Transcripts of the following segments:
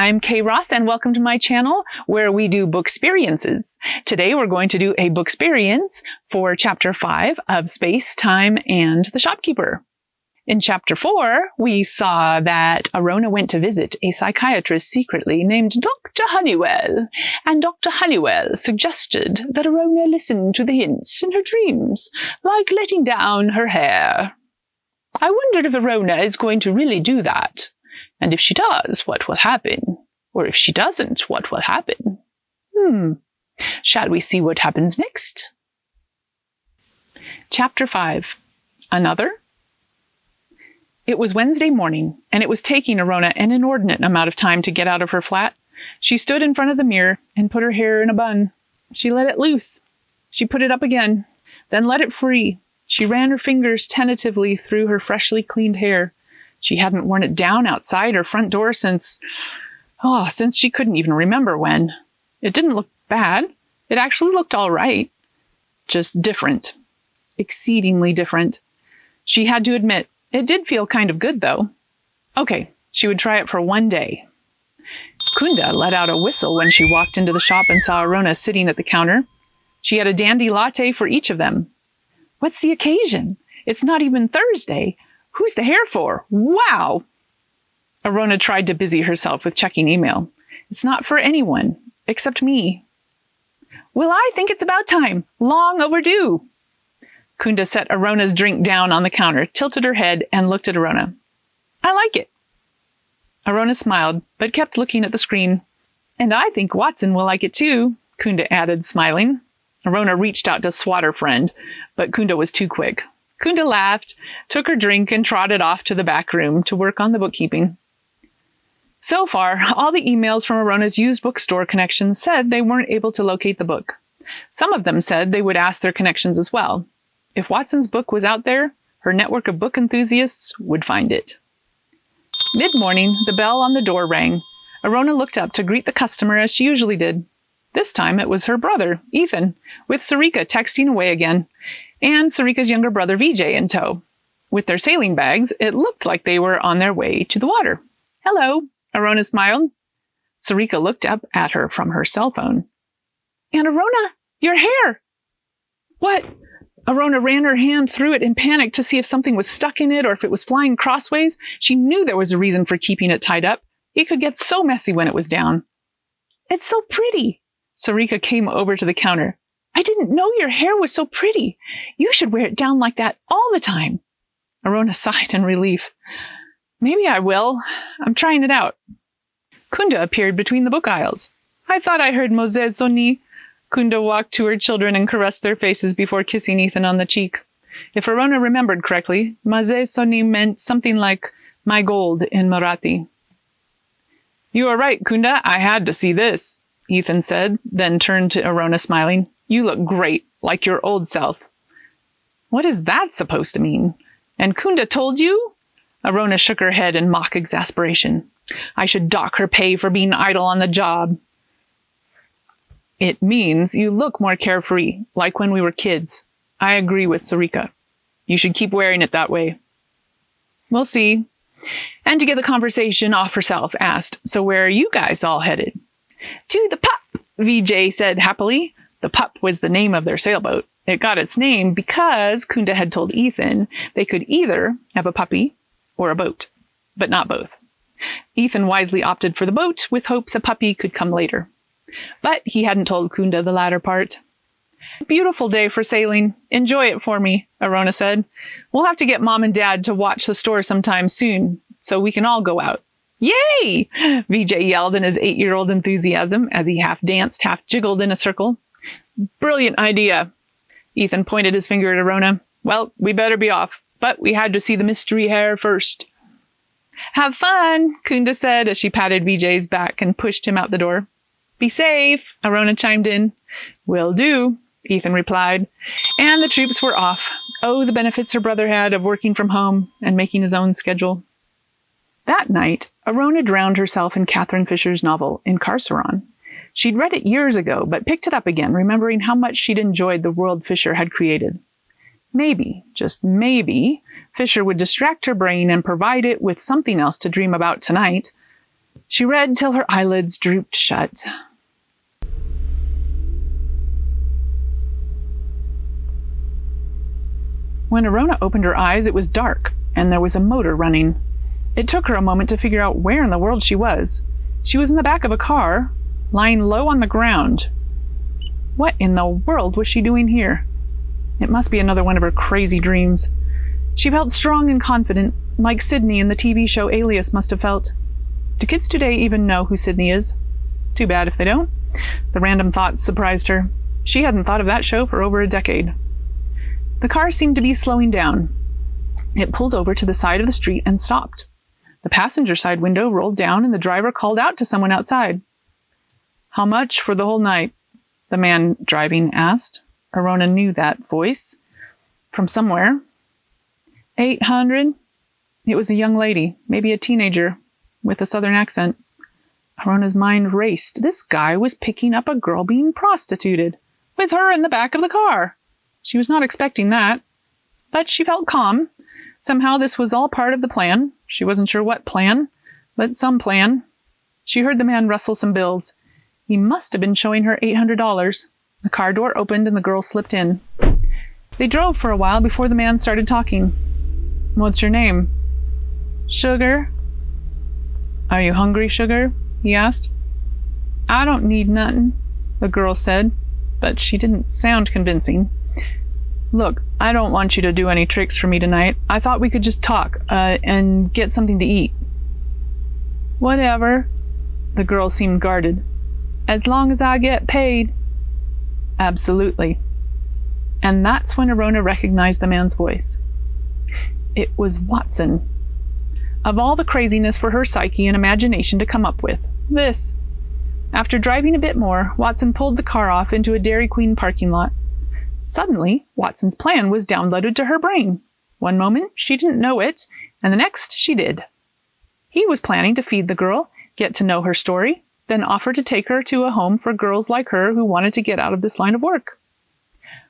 I'm Kay Ross, and welcome to my channel where we do Booksperiences. Today we're going to do a Booksperience for Chapter 5 of Space, Time, and the Shopkeeper. In Chapter 4, we saw that Arona went to visit a psychiatrist secretly named Dr. Honeywell, and Dr. Honeywell suggested that Arona listen to the hints in her dreams, like letting down her hair. I wondered if Arona is going to really do that. And if she does, what will happen? Or if she doesn't, what will happen? Shall we see what happens next? Chapter 5. Another? It was Wednesday morning, and it was taking Arona an inordinate amount of time to get out of her flat. She stood in front of the mirror and put her hair in a bun. She let it loose. She put it up again, then let it free. She ran her fingers tentatively through her freshly cleaned hair. She hadn't worn it down outside her front door since she couldn't even remember when. It didn't look bad. It actually looked all right. Just different. Exceedingly different. She had to admit, it did feel kind of good, though. Okay, she would try it for one day. Kunda let out a whistle when she walked into the shop and saw Arona sitting at the counter. She had a dandy latte for each of them. What's the occasion? It's not even Thursday. Who's the hair for? Wow! Arona tried to busy herself with checking email. It's not for anyone, except me. Well, I think it's about time. Long overdue. Kunda set Arona's drink down on the counter, tilted her head, and looked at Arona. I like it. Arona smiled, but kept looking at the screen. And I think Watson will like it too, Kunda added, smiling. Arona reached out to swat her friend, but Kunda was too quick. Kunda laughed, took her drink, and trotted off to the back room to work on the bookkeeping. So far, all the emails from Arona's used bookstore connections said they weren't able to locate the book. Some of them said they would ask their connections as well. If Watson's book was out there, her network of book enthusiasts would find it. Mid-morning, the bell on the door rang. Arona looked up to greet the customer as she usually did. This time it was her brother, Ethan, with Sarika texting away again, and Sarika's younger brother, Vijay, in tow. With their sailing bags, it looked like they were on their way to the water. Hello, Arona smiled. Sarika looked up at her from her cell phone. And Arona, your hair! What? Arona ran her hand through it in panic to see if something was stuck in it or if it was flying crossways. She knew there was a reason for keeping it tied up. It could get so messy when it was down. It's so pretty. Sarika came over to the counter. I didn't know your hair was so pretty. You should wear it down like that all the time. Arona sighed in relief. Maybe I will. I'm trying it out. Kunda appeared between the book aisles. I thought I heard Moses Soni. Kunda walked to her children and caressed their faces before kissing Ethan on the cheek. If Arona remembered correctly, Moses Soni meant something like my gold in Marathi. You are right, Kunda. I had to see this, Ethan said, then turned to Arona smiling. You look great, like your old self. What is that supposed to mean? And Kunda told you? Arona shook her head in mock exasperation. I should dock her pay for being idle on the job. It means you look more carefree, like when we were kids. I agree with Sarika. You should keep wearing it that way. We'll see. And to get the conversation off herself, asked, so where are you guys all headed? To the pup, Vijay said happily. The pup was the name of their sailboat. It got its name because Kunda had told Ethan they could either have a puppy or a boat, but not both. Ethan wisely opted for the boat with hopes a puppy could come later. But he hadn't told Kunda the latter part. Beautiful day for sailing. Enjoy it for me, Arona said. We'll have to get Mom and Dad to watch the store sometime soon, so we can all go out. Yay! Vijay yelled in his 8-year-old enthusiasm as he half danced, half jiggled in a circle. Brilliant idea. Ethan pointed his finger at Arona. Well, we better be off, but we had to see the mystery hair first. Have fun, Kunda said as she patted Vijay's back and pushed him out the door. Be safe, Arona chimed in. Will do, Ethan replied. And the troops were off. Oh, the benefits her brother had of working from home and making his own schedule. That night, Arona drowned herself in Catherine Fisher's novel, Incarceron. She'd read it years ago, but picked it up again, remembering how much she'd enjoyed the world Fisher had created. Maybe, just maybe, Fisher would distract her brain and provide it with something else to dream about tonight. She read till her eyelids drooped shut. When Arona opened her eyes, it was dark, and there was a motor running. It took her a moment to figure out where in the world she was. She was in the back of a car, lying low on the ground. What in the world was she doing here? It must be another one of her crazy dreams. She felt strong and confident, like Sydney in the TV show Alias must have felt. Do kids today even know who Sydney is? Too bad if they don't. The random thoughts surprised her. She hadn't thought of that show for over a decade. The car seemed to be slowing down. It pulled over to the side of the street and stopped. The passenger side window rolled down and the driver called out to someone outside. "How much for the whole night?" the man driving asked. Arona knew that voice from somewhere. 800. It was a young lady, maybe a teenager, with a southern accent. Arona's mind raced. This guy was picking up a girl being prostituted, with her in the back of the car. She was not expecting that, but she felt calm. Somehow this was all part of the plan. She wasn't sure what plan, but some plan. She heard the man rustle some bills. He must have been showing her $800. The car door opened and the girl slipped in. They drove for a while before the man started talking. "What's your name?" "Sugar." "Are you hungry, Sugar?" he asked. "I don't need nothin'," the girl said, but she didn't sound convincing. "Look, I don't want you to do any tricks for me tonight. I thought we could just talk, and get something to eat." "Whatever." The girl seemed guarded. "As long as I get paid." "Absolutely." And that's when Arona recognized the man's voice. It was Watson. Of all the craziness for her psyche and imagination to come up with, this. After driving a bit more, Watson pulled the car off into a Dairy Queen parking lot. Suddenly, Watson's plan was downloaded to her brain. One moment, she didn't know it, and the next, she did. He was planning to feed the girl, get to know her story, then offer to take her to a home for girls like her who wanted to get out of this line of work.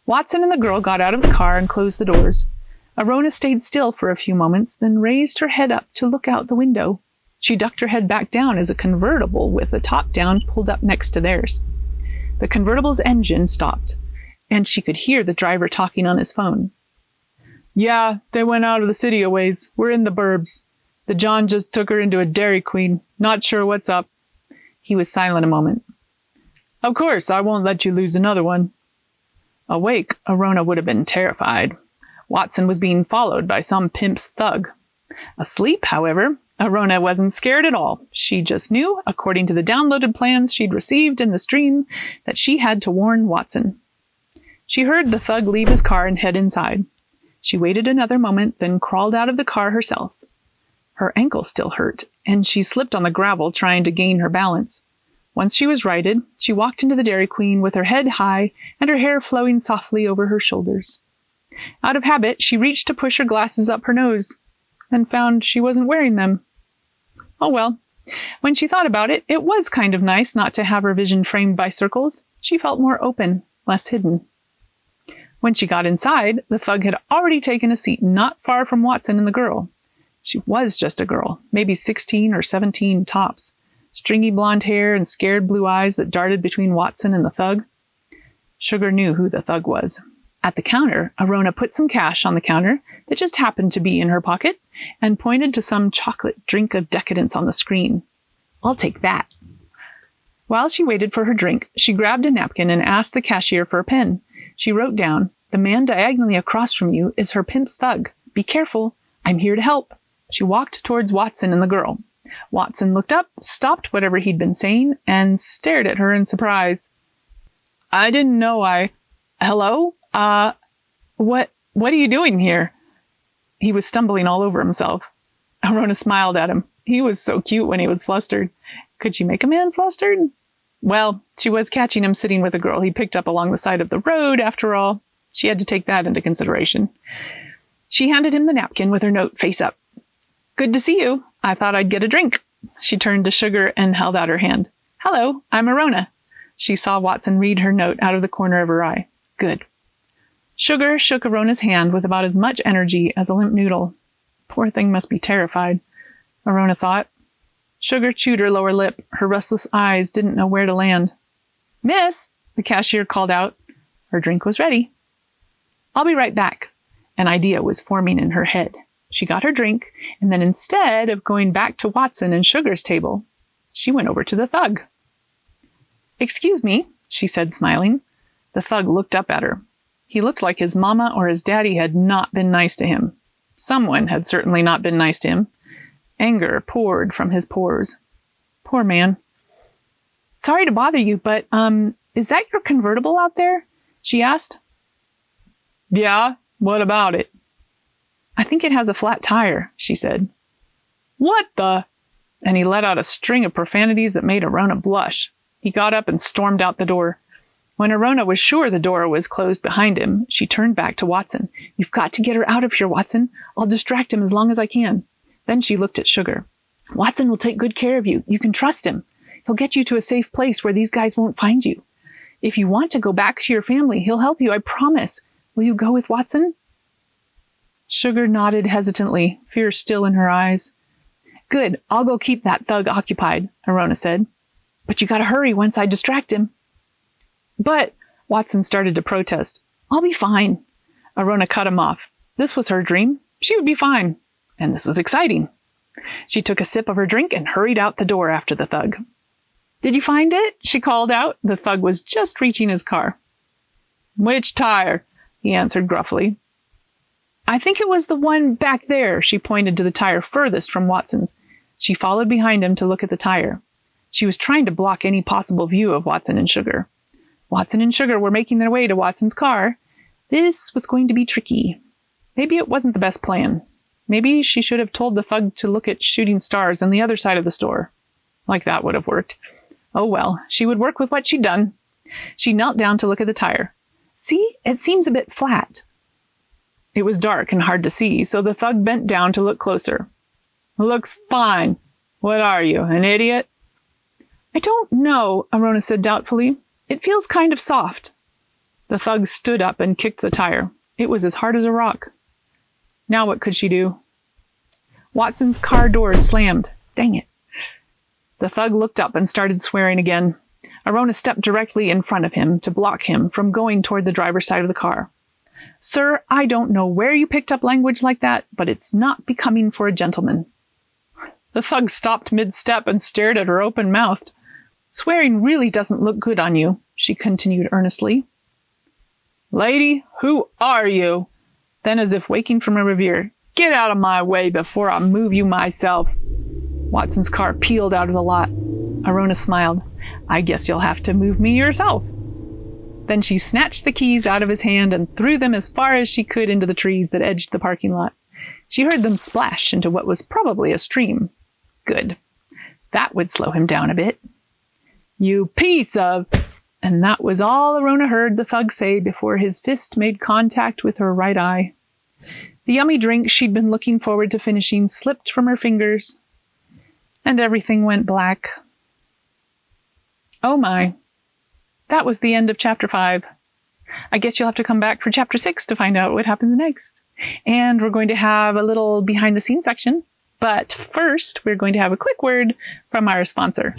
Watson and the girl got out of the car and closed the doors. Arona stayed still for a few moments, then raised her head up to look out the window. She ducked her head back down as a convertible with the top down pulled up next to theirs. The convertible's engine stopped, and she could hear the driver talking on his phone. "Yeah, they went out of the city a ways. We're in the burbs. The John just took her into a Dairy Queen. Not sure what's up." He was silent a moment. "Of course, I won't let you lose another one." Awake, Arona would have been terrified. Watson was being followed by some pimp's thug. Asleep, however, Arona wasn't scared at all. She just knew, according to the downloaded plans she'd received in this dream, that she had to warn Watson. She heard the thug leave his car and head inside. She waited another moment, then crawled out of the car herself. Her ankle still hurt, and she slipped on the gravel trying to gain her balance. Once she was righted, she walked into the Dairy Queen with her head high and her hair flowing softly over her shoulders. Out of habit, she reached to push her glasses up her nose, and found she wasn't wearing them. Oh well. When she thought about it, it was kind of nice not to have her vision framed by circles. She felt more open, less hidden. When she got inside, the thug had already taken a seat not far from Watson and the girl. She was just a girl, maybe 16 or 17 tops. Stringy blonde hair and scared blue eyes that darted between Watson and the thug. Sugar knew who the thug was. At the counter, Arona put some cash on the counter that just happened to be in her pocket and pointed to some chocolate drink of decadence on the screen. "I'll take that." While she waited for her drink, she grabbed a napkin and asked the cashier for a pen. She wrote down, "The man diagonally across from you is her pimp's thug. Be careful. I'm here to help." She walked towards Watson and the girl. Watson looked up, stopped whatever he'd been saying, and stared at her in surprise. "I didn't know Hello? What are you doing here?" He was stumbling all over himself. Arona smiled at him. He was so cute when he was flustered. Could she make a man flustered? Well, she was catching him sitting with a girl he picked up along the side of the road, after all. She had to take that into consideration. She handed him the napkin with her note face up. "Good to see you. I thought I'd get a drink." She turned to Sugar and held out her hand. "Hello, I'm Arona." She saw Watson read her note out of the corner of her eye. "Good." Sugar shook Arona's hand with about as much energy as a limp noodle. Poor thing must be terrified, Arona thought. Sugar chewed her lower lip. Her restless eyes didn't know where to land. "Miss," the cashier called out. Her drink was ready. "I'll be right back." An idea was forming in her head. She got her drink, and then instead of going back to Watson and Sugar's table, she went over to the thug. "Excuse me," she said, smiling. The thug looked up at her. He looked like his mama or his daddy had not been nice to him. Someone had certainly not been nice to him. Anger poured from his pores. Poor man. "Sorry to bother you, but, is that your convertible out there?" she asked. "Yeah, what about it?" "I think it has a flat tire," she said. "What the?" And he let out a string of profanities that made Arona blush. He got up and stormed out the door. When Arona was sure the door was closed behind him, she turned back to Watson. "You've got to get her out of here, Watson. I'll distract him as long as I can." Then she looked at Sugar. "Watson will take good care of you. You can trust him. He'll get you to a safe place where these guys won't find you. If you want to go back to your family, he'll help you, I promise. Will you go with Watson?" Sugar nodded hesitantly, fear still in her eyes. "Good, I'll go keep that thug occupied," Arona said. "But you gotta hurry once I distract him." "But," Watson started to protest. "I'll be fine." Arona cut him off. This was her dream. She would be fine. And this was exciting. She took a sip of her drink and hurried out the door after the thug. "Did you find it?" she called out. The thug was just reaching his car. "Which tire?" he answered gruffly. "I think it was the one back there." She pointed to the tire furthest from Watson's. She followed behind him to look at the tire. She was trying to block any possible view of Watson and Sugar. Watson and Sugar were making their way to Watson's car. This was going to be tricky. Maybe it wasn't the best plan. Maybe she should have told the thug to look at shooting stars on the other side of the store. Like that would have worked. Oh well, she would work with what she'd done. She knelt down to look at the tire. "See, it seems a bit flat." It was dark and hard to see, so the thug bent down to look closer. "Looks fine. What are you, an idiot?" "I don't know," Arona said doubtfully. "It feels kind of soft." The thug stood up and kicked the tire. It was as hard as a rock. Now what could she do? Watson's car doors slammed. Dang it. The thug looked up and started swearing again. Arona stepped directly in front of him to block him from going toward the driver's side of the car. "Sir, I don't know where you picked up language like that, but it's not becoming for a gentleman." The thug stopped mid-step and stared at her open-mouthed. "Swearing really doesn't look good on you," she continued earnestly. "Lady, who are you?" Then, as if waking from a reverie, "Get out of my way before I move you myself." Watson's car peeled out of the lot. Arona smiled. "I guess you'll have to move me yourself." Then she snatched the keys out of his hand and threw them as far as she could into the trees that edged the parking lot. She heard them splash into what was probably a stream. Good. That would slow him down a bit. "You piece of..." And that was all Arona heard the thug say before his fist made contact with her right eye. The yummy drink she'd been looking forward to finishing slipped from her fingers, and everything went black. Oh my. That was the end of Chapter 5. I guess you'll have to come back for Chapter 6 to find out what happens next. And we're going to have a little behind-the-scenes section. But first, we're going to have a quick word from our sponsor.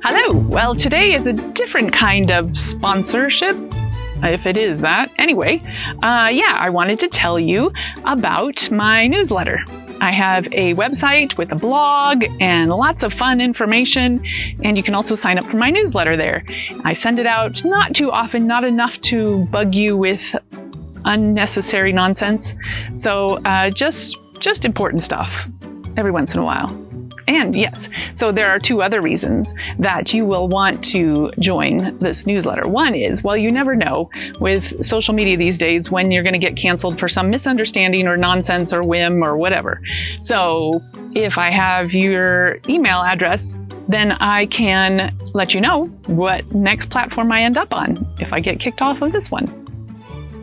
Hello! Well, today is a different kind of sponsorship, if it is that. Anyway, I wanted to tell you about my newsletter. I have a website with a blog and lots of fun information, and you can also sign up for my newsletter there. I send it out not too often, not enough to bug you with unnecessary nonsense. So just important stuff every once in a while. And yes, so there are two other reasons that you will want to join this newsletter. One is, well, you never know with social media these days when you're going to get canceled for some misunderstanding or nonsense or whim or whatever. So if I have your email address, then I can let you know what next platform I end up on if I get kicked off of this one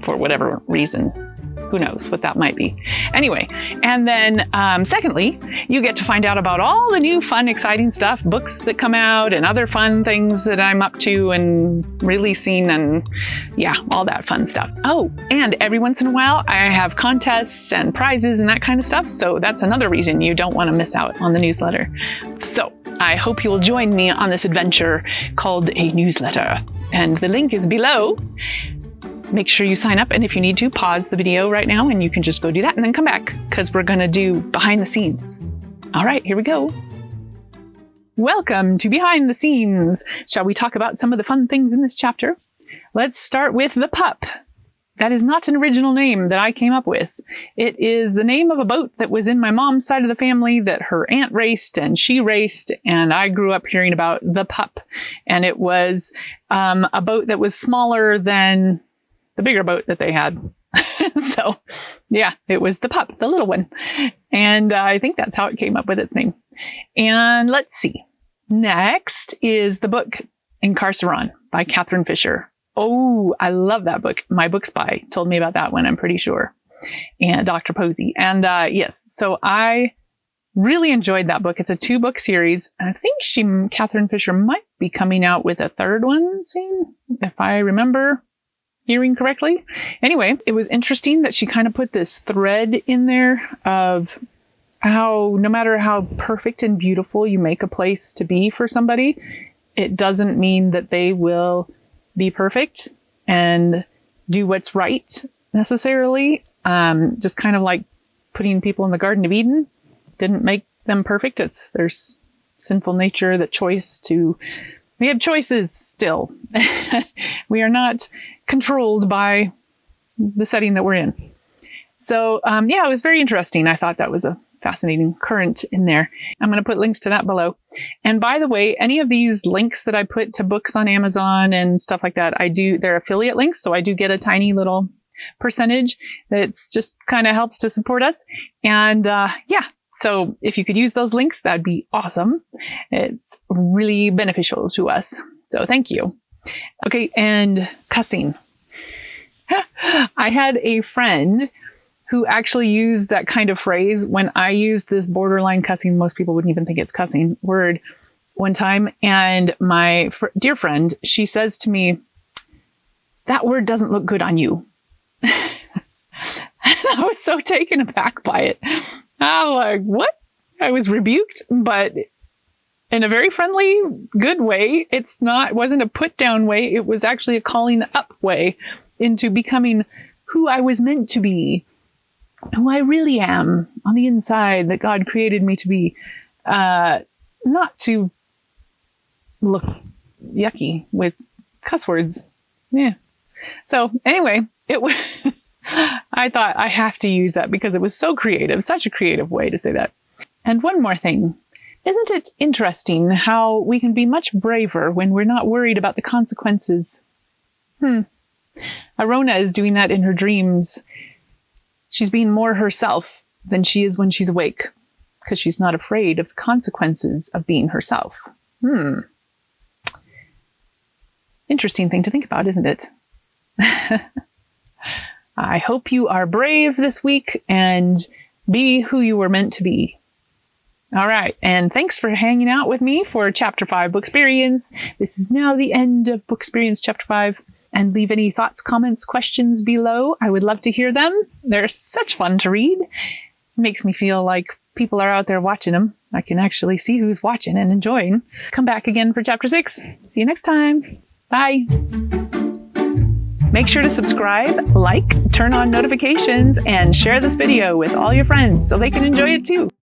for whatever reason. Who knows what that might be. Anyway, and then secondly, you get to find out about all the new fun, exciting stuff, books that come out and other fun things that I'm up to and releasing and yeah, all that fun stuff. Oh, and every once in a while, I have contests and prizes and that kind of stuff. So that's another reason you don't want to miss out on the newsletter. So I hope you'll join me on this adventure called a newsletter. And the link is below. Make sure you sign up, and if you need to, pause the video right now and you can just go do that and then come back because we're going to do behind the scenes. All right, here we go. Welcome to Behind the Scenes. Shall we talk about some of the fun things in this chapter? Let's start with the pup. That is not an original name that I came up with. It is the name of a boat that was in my mom's side of the family that her aunt raced and she raced, and I grew up hearing about the pup. And it was a boat that was smaller than the bigger boat that they had. So yeah, it was the pup, the little one. And I think that's how it came up with its name. And let's see. Next is the book Incarceron by Catherine Fisher. Oh, I love that book. My Book Spy told me about that one, I'm pretty sure. And Dr. Posey. And yes, so I really enjoyed that book. It's a 2-book series. And I think Catherine Fisher might be coming out with a 3rd one soon, if I remember hearing correctly. Anyway, it was interesting that she kind of put this thread in there of how no matter how perfect and beautiful you make a place to be for somebody, it doesn't mean that they will be perfect and do what's right necessarily. Just kind of like putting people in the Garden of Eden didn't make them perfect. It's their sinful nature, we have choices still. We are not controlled by the setting that we're in. So yeah, it was very interesting. I thought that was a fascinating current in there. I'm going to put links to that below. And by the way, any of these links that I put to books on Amazon and stuff like that, they're affiliate links. So I do get a tiny little percentage that's just kind of helps to support us. And yeah, so if you could use those links, that'd be awesome. It's really beneficial to us. So thank you. Okay. And cussing. I had a friend who actually used that kind of phrase when I used this borderline cussing. Most people wouldn't even think it's cussing word one time. And my dear friend, she says to me, "That word doesn't look good on you." And I was so taken aback by it. I was like, what? I was rebuked, but in a very friendly, good way. It wasn't a put down way. It was actually a calling up way into becoming who I was meant to be, who I really am on the inside that God created me to be, not to look yucky with cuss words. Yeah. So anyway, I thought I have to use that because it was so creative, such a creative way to say that. And one more thing. Isn't it interesting how we can be much braver when we're not worried about the consequences? Arona is doing that in her dreams. She's being more herself than she is when she's awake because she's not afraid of the consequences of being herself. Interesting thing to think about, isn't it? I hope you are brave this week and be who you were meant to be. All right. And thanks for hanging out with me for Chapter 5 Booksperience. This is now the end of Booksperience Chapter 5. And leave any thoughts, comments, questions below. I would love to hear them. They're such fun to read. It makes me feel like people are out there watching them. I can actually see who's watching and enjoying. Come back again for Chapter 6. See you next time. Bye. Make sure to subscribe, like, turn on notifications, and share this video with all your friends so they can enjoy it too.